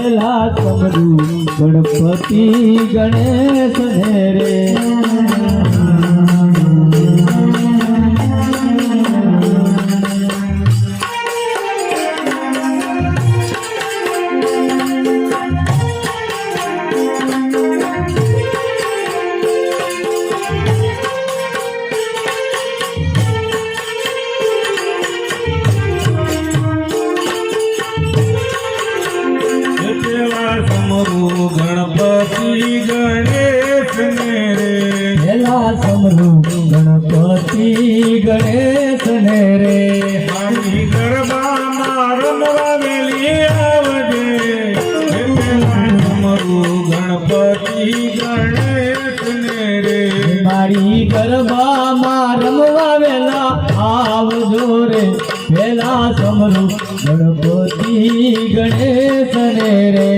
પેલા સમરું ગણપતિ ગણેશ ને રે ગણપતિ ગણેશ ને રે પેલા સમરું ગણપતિ ગણેશ ને રે મારી ગરબામાં રમવા વેલી આવજે પેલા સમરું ગણપતિ ગણેશ ને રે મારી ગરબામાં રમવા વેલા આવજો રે પેલા સમરું ગણપતિ ગણેશ ને રે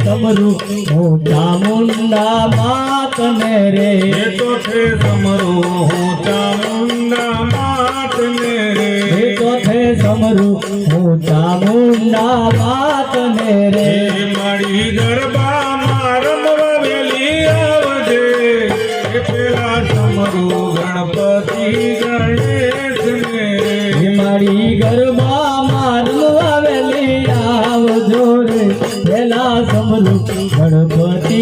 સમરું હો ચામુંડા માત ને રે તો છે સમરું હો ચામુંડા માત ને રે તો છે સમરું હો ચામુંડા માત ને રે મારી ગરબામાં રમવા વેલી આવજે પેલા સમરું ગણપતિ ગણેશ ને રે મારી ગરબામાં રમવા વેલી આવજો રે પેલા સમરું ગણપતિ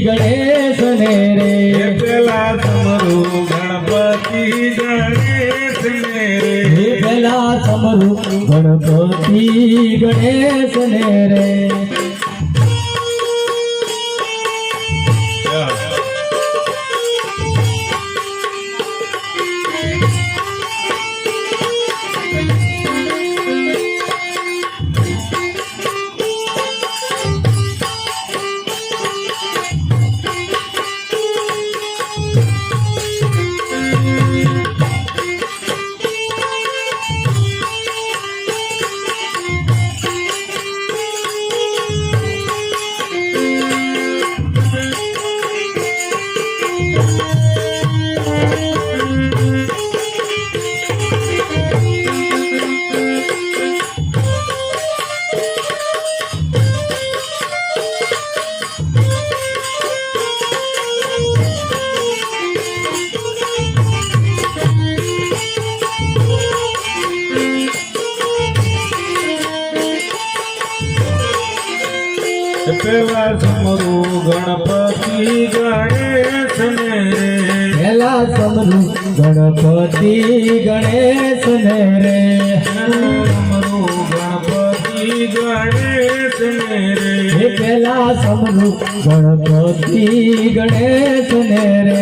ગણેશ ને રે પેલા સમરું ગણપતિ ગણેશ ને રે પેલા સમરું ગણપતિ ગણેશ ને રે પેલા સમરું ગણપતિ ગણેશ ને રે પેલા સમરું ગણપતિ ગણેશ ને રે સમરું ગણપતિ ગણેશ ને રે પેલા સમરું ગણપતિ ગણેશ ને રે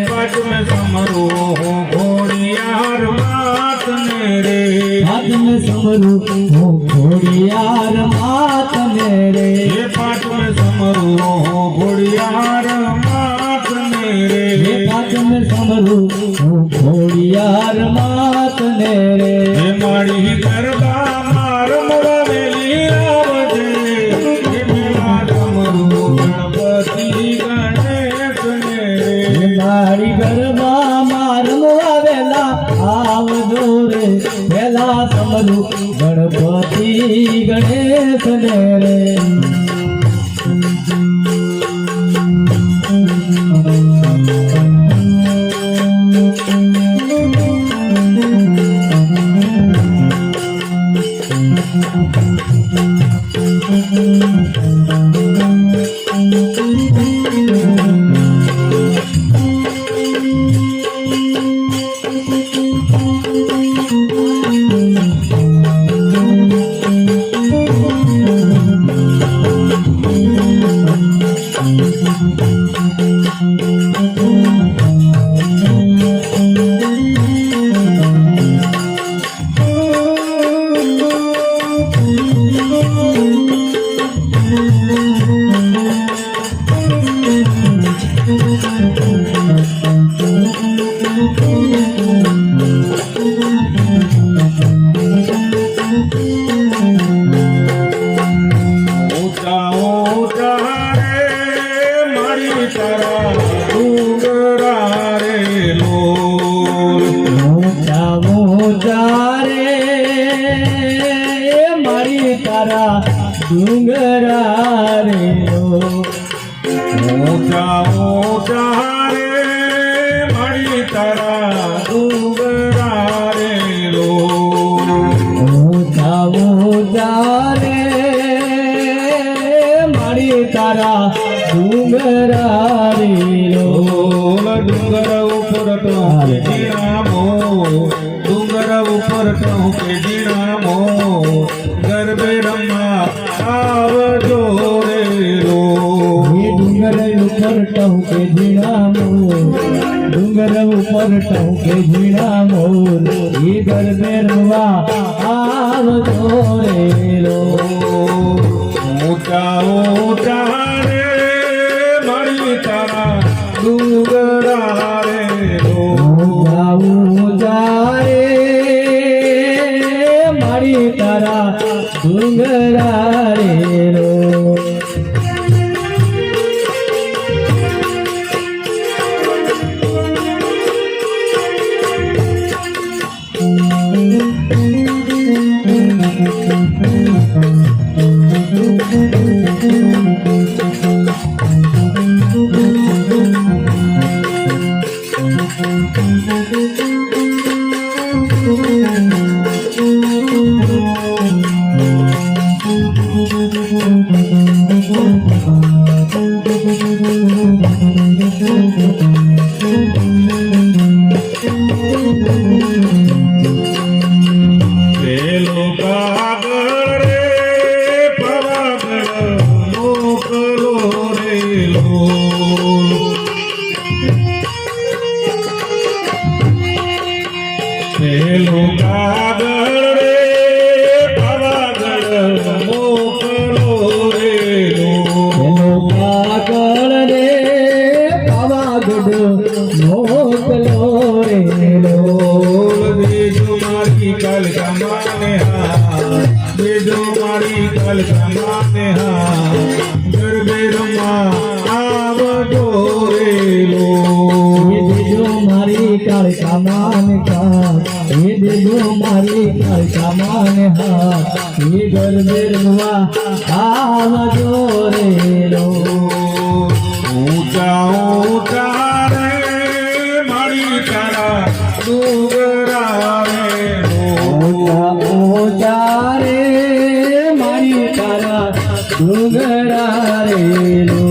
પાંચમે સમરું ઘોડિયાર માત ને રે હાથ में समरू हो घोड़ियार मात ने रे પાંચમે સમરું ઘોડિયાર માત ને રે हाथ में समरू हो घोड़ियार मात ने रे મારી ગરબામાં રમવા વેલી આવજે પેલા સમરું ગણપતિ ગણેશ ને રે મારી ગરબામાં રમવા વેલા આવજો રે પેલા સમરું ગણપતિ ગણેશ ને રે ડુંગરા રે લો ઊંચા ઊંચા રે મારી તારા ડુંગરા રે લો ઊંચા ઊંચા રે મારી તારા ડુંગરા રે લો ડુંગર ઉપર તો જીણામો ડુંગર ઉપર તો જીણામો ગરબે રમવા આવજો રે લો એ ડુંગર ઉપર ટહુકે ઝીણા મોર ડુંગર ઉપર ટહુકે ઝીણા મોર એ ગરબે રમવા આવજો રે લો ઊંચા ઊંચા રે મારી તારા ડુંગરા રે લો ઊંચા રે મારી તારા ડુંગરા રે લો પેલો કાગળ રે પરાગળ મોકલો રે લો પેલો કાગળ રે પરાગળ મોકલો રે લો એનો કાગળ રે પાવાગઢ મોકલો રે લો દેજો મારી કલ કમાને હા દેજો મારી કલ કમાને હા ગરબે રમવા આવજો રે લો એ દેજો મારી કાળકા માન કા એ દેજો મારી કાળકા માન હા એ ગરબે રમવા આવજો રે લો ઊંચા ઊંચા રે મારી તારા ડુંગરા રે લો ઊંચા ઊંચા રે મારી તારા ડુંગરા રે લો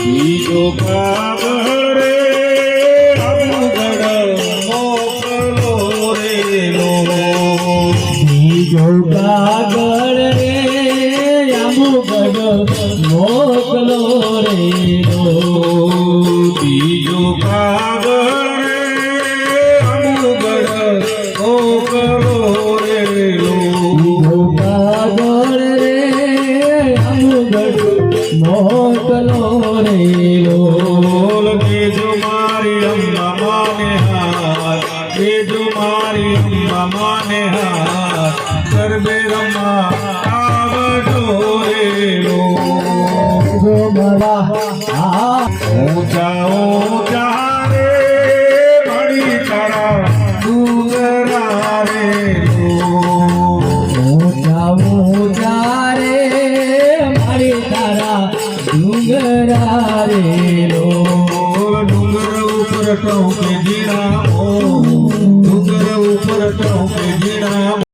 બીજો કાગળ રે અમગઢ મોકલો રે લો બીજો કાગળ રે અમુગઢ મોકલો રે લો બીજો કાગળ રે અમગઢ મોકલો રે લો બીજો કાગળ રે અમુગઢ મોકલો રે લો બોલ દેજો મારી અંબા માને હાથ દેજો મારી અંબા માને હાથ ગરબે રમવા આવજો રે લો જો મારા આ ઊંચા ઊંચા રે મારી તારા ડુંગરા રે ઊંચા ઊંચા રે મારી તારા ડુંગરા રે લો ડુંગર ઉપર ટોકે જીણા ડુંગર ઉપર ટોકે જીણા